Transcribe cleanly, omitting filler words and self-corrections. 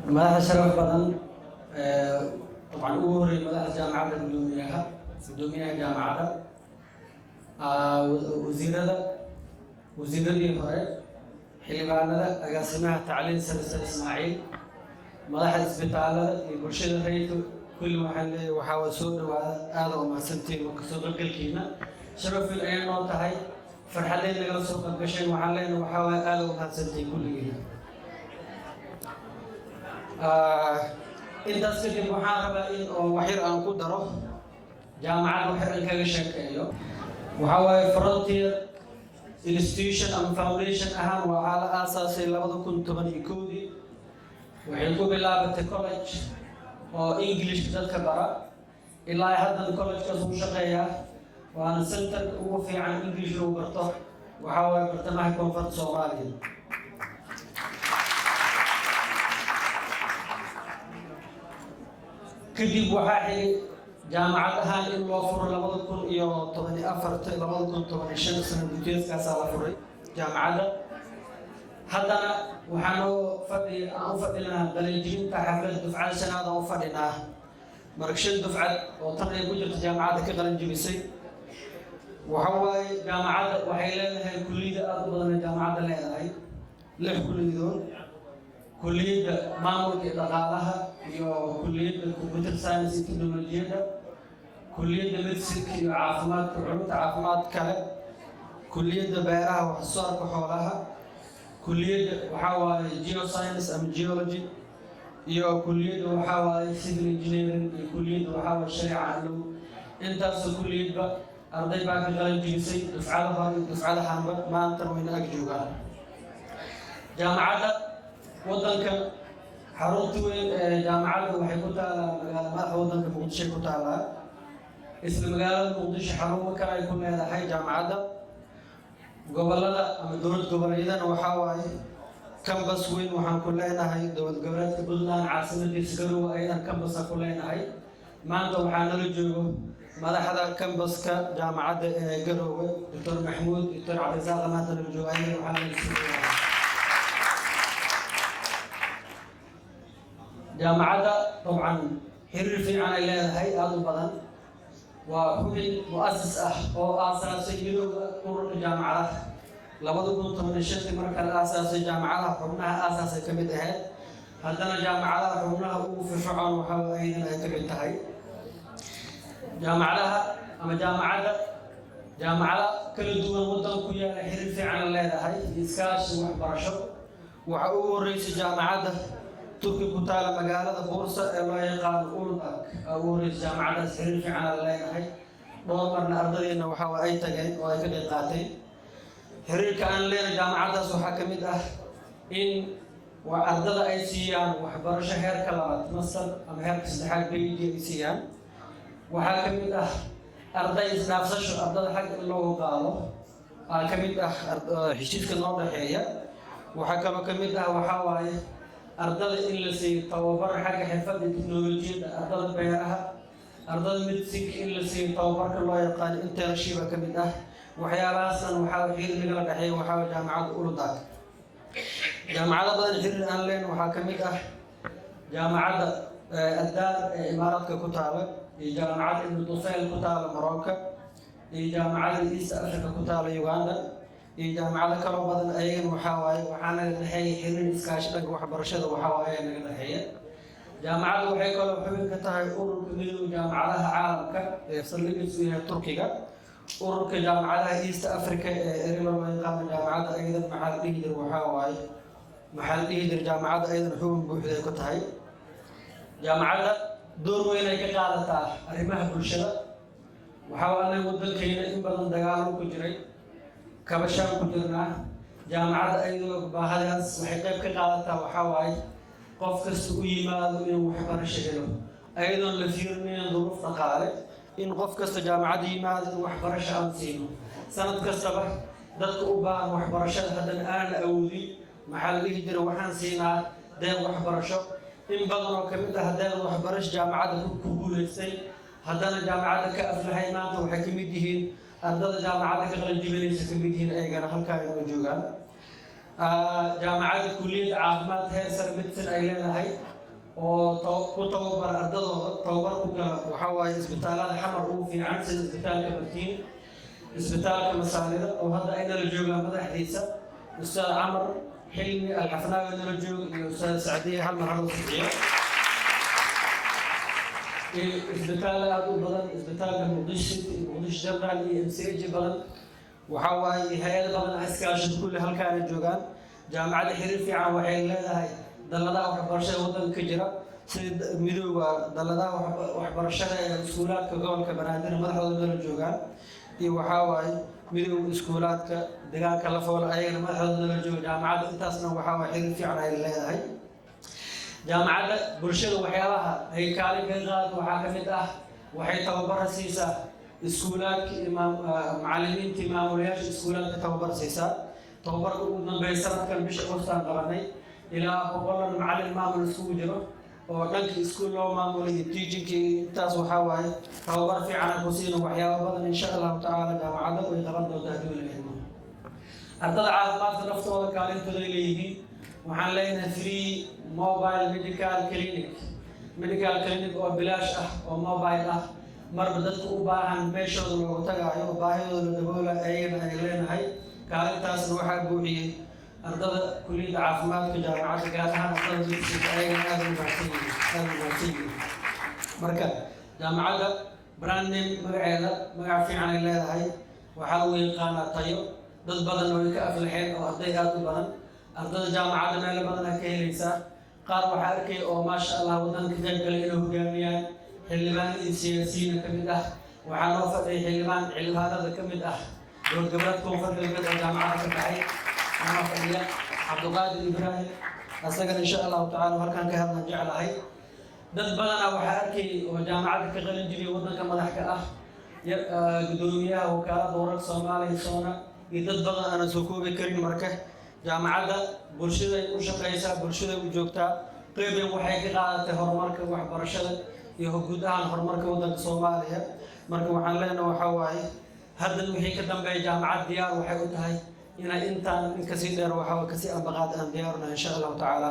مدح شرف بدن طبعا أوري مدح جامعة قدوميها جامعة وزيرة هوري حلبانada agaasimaha tacliin sare Ismaaciil madaxda isbitaalada iyo bulshada rayidka kulli waxaan leeyahay waxa soo dhawaada aad u mahadsantiin oo kasoo qaybgalkiina sharaf ay noo tahay farxadeed laga soo qaybgashay waxaan leeyahay waxa aad u mahadsantiin kulligiina intaas kadib waxaan rabaa in waxyar aan ku daro jaamacadda waxaan kaga sheekeeyo waxa frontier institution and foundation ahaan waa la aasaasay 2011 waxay ku bilaabatay college oo English dadka bara ilaa hadda college-kaas uu shaqeeyaa waana center ugu fiican English lagu barto waxa way bartamaha koonfurta Soomaaliya kadib waxaa xigay jaamacad ahaan in loo furo 2014 sano guddiyeedkaas la furay jaamacadda haddana waxaan u fadhinaa qalinjibinta xaflad dufcad shanaad oo fadhinaa markshan dufcad oo tan ay ku jirto jaamacadda ka qalinjibisay waxa waaye jaamacadda waxay leedahay kulliyada aad u badan jaamacadda leedahay 6 kulliyadood kulliyada maamulka dhaqaalaha iyo kulliyada computer science iyo technology kulliyada medicine iyo caafimaadka culuumta caafimaadka kale kulliyada beeraha wax soo saarka xoolaha kulliyada waxa waaye geoscience and geology iyo kulliyada waxa waaye civil engineering iyo kulliyada waxa waaye shariica intaas kulliyada arday baa ka qalin jibisay dufcada hore dufcada xamba maanta wayna ag joogaan jaamacadda wadanka xarunta weyn ee jaamacadda waxay ku taalaa magaalada madaxda wadanka Muqdisho ku taalaa isla magaalada Muqdisho xarumo kale ay ku leedahay jaamacadda gobolada ama dowlad goboleedyada waxa waaye campus weyn waxaan ku leenahay dowlad goboleedka Puntland caasimadiisa Garowe ayaan campus ku leenahay maanta waxaa nala joogo madaxda campuska jaamacadda ee Garowe Dr. Maxmuud Dr. Cabdisaaq maanta nala joogo ayaan waxaan jaamacadda طبعا xiriir fiican ay leedahay aad u badan waa xubin mu'assis ah oo aasaasay midowga ururka jaamacadaha 2015 marka la aasaasay jaamacadaha xubnaha aasaasay ka mid ahayd haddana jaamacadaha xubnaha ugu firfircoon waxa ay ka mid tahay jaamacadaha ama jaamacada kala duwan wadanku yaala xiriir fiican leedahay iskaashi waxbarasho waxa ugu horeysay jaamacadda Turki ku taala magaalada Bursa ee loo yaqaan Uludaq oo jaamacadda xiriir fiican leedahay dhowr marna ardaydeena waxa ay tageen oo ay ka qayb qaateen xiriirka aan leeyahay jaamacaddaas waxa ka mid ah in ardayda ay siiyaan waxbarasho heerka labaad master ama heerka saddexaad PhD ay siiyaan waxa ka mid ah arday isdhaafsasho ardayda xag loo qaado ka mid ah heshiiska noo dhaxeeya waxa kaloo ka mid ah waxa waaye ardayda in la siiyo tababar xagga xirfadda tiknoolajiyadda ardayda beeraha ardayda medicine in la siiyo tababarka loo yaqaan internship ka mid ah waxyaabahaasna waxa xiriir laga dhaxeeyo waxa jaamacadda Uludaq jaamacadda badan xiriir aan leen waxa ka mid ah jaamacadda Addaar ee Imaaraadka ku taala iyo jaamacadda Ibn Tufayl ku taala Morocco iyo jaamacadda East Africa ku taala Uganda iyo jaamacado kala badan ayagana waxa waaye waxaana dhaxeeyay xiriir iskaashi dhanka waxbarashada waxa waaye naga dhaxeeya jaamacaddu waxay kala xubin ka tahay ururka midowga jaamacadaha caalamka ee saldhigiisu yahay Turkiga ururka jaamacadaha East Africa ee Erevan loo yaqaan jaamacadda aydan maxaa la dhihi jiray waxa waaye maxaa la dhihi jiray jaamacadda aydan xubin buuxda ay ku tahay jaamacadda door weyn ay ka qaadataa arrimaha bulshada waxa waaye wadankeena in badan dagaal ku jiray kabashaan ku jirnaa jaamacadda ayadoo baahadaas waxay qayb ka qaadataa waxa waaye qof kasta u yimaado inuu waxbarasho helo ayadoon la fiirinayn duruuf dhaqaale in qof kasta jaamacadda yimaado in waxbarasho aan siino sanad kastaba dadka u baahan waxbarashada haddana aan awoodin maxaa la dhihi jiray waxaan siinaa deeq waxbarasho in badan oo ka mid ah deeq waxbarasho jaamacadda ku guulaystay haddana jaamacadda ka aflahay maanta waxay ka mid yihiin ardayda jaamacadda ka qalin jibinaysa ka mid yihiin ayagana halkaa inoo joogaan jaamacadda kulliyadda caafimaad heer sare medicine ay leedahay وتوبر أرضه توبرك وحواي إسبتال هذا حمر في عنس إسبتال كبرتين إسبتال كمسالدة وهذا أيضا الجوجا مدى حديثة أستاذ عمر حلمي الحفناوي من الجوج الأستاذ سعدية هالمرحلة الصحية إسبتال هذا بدن إسبتال مقدش جبران MCH بدن وحواي هاي بدن أسكاش كل هالكان الجوجان جامعة حرير في عام وحيل لها دلدا وحبرشة ودن كجرا سيد ميدو دلدا وحبرشة سكولات كقول كبنادر مدحض من الجوجان iyo waxa waay midowga iskuulaadka deegaanka la fool ayagana madaxdooda la joogo jaamacadda intaasna waxa waay xiriir fiican ay leedahay jaamacadda bulshada waxyaabaha ay kaalin ka qaadato waxaa ka mid ah waxay tababar siisaa iskuulaadka macallimiinta maamulayaasha iskuulaadka tababar siisaa tababarka ugu dambeeya sanadkan bisha Agoostaan qabanay ilaa 100 macallin maamul iskugu jiro oo dhanka iskuul loo maamulay teaching intaas waxa waaye tababar fiican ku siino waxyaabo badan insha Allah ta'ala jaamacadda way qaban doontaa dawladda ardada caafimaadka naftooda kaalintooda leeyihiin waxaan leenahay free mobile medical clinic oo bilaash ah oo mobile ah marba dadku u baahan meeshooda loogu tagaayo baahidooda daboolay ayayna ay leenahay kaalintaasna waxaa buuxiyay ardada kulliyadda caafimaadka jaamacadda gaar ahaan ardada dugsiga ayagana aad u mahadsan marka jaamacadda brand name magac fiican ay leedahay waxaa lagu yaqaanaa tayo dad badan oo ka aflaxeen oo arday aad u badan ardada jaamacadda meel badan ka helaysaa qaar waxaa arkay oo maasha Allah wadanka qaybgalay inuu hogaamiyaan xildhibaan iyo siyaasiyiin ka mid ah waxaa loo fadhiyay xildhibaanada ka mid ah dowlad koonfurta ee jaamacadda ka baxay أنا فعليا عبد القادر إبراهيم أستغفر إن شاء الله تعالى وهالكان كهذا جعل هاي دد بدنا وحركي وجامعة كغلن جري ودنا كما ضحك قدومية وكالة دورك صومالي صونا يدد بدنا أنا سكوبي كريم مركه جامعة برشلة وشقيسة برشلة وجوكتا قيب وحيك قاعدة هرمارك وحبرشلة يهجودها عن هرمارك ودنا صوماليا مركه وحنلنا وحواي هذا الوحيد كدم بين جامعة ديار وحيوتها إن أنت كسيدر وحاول كسي أبغاد أن ديارنا إن شاء الله تعالى.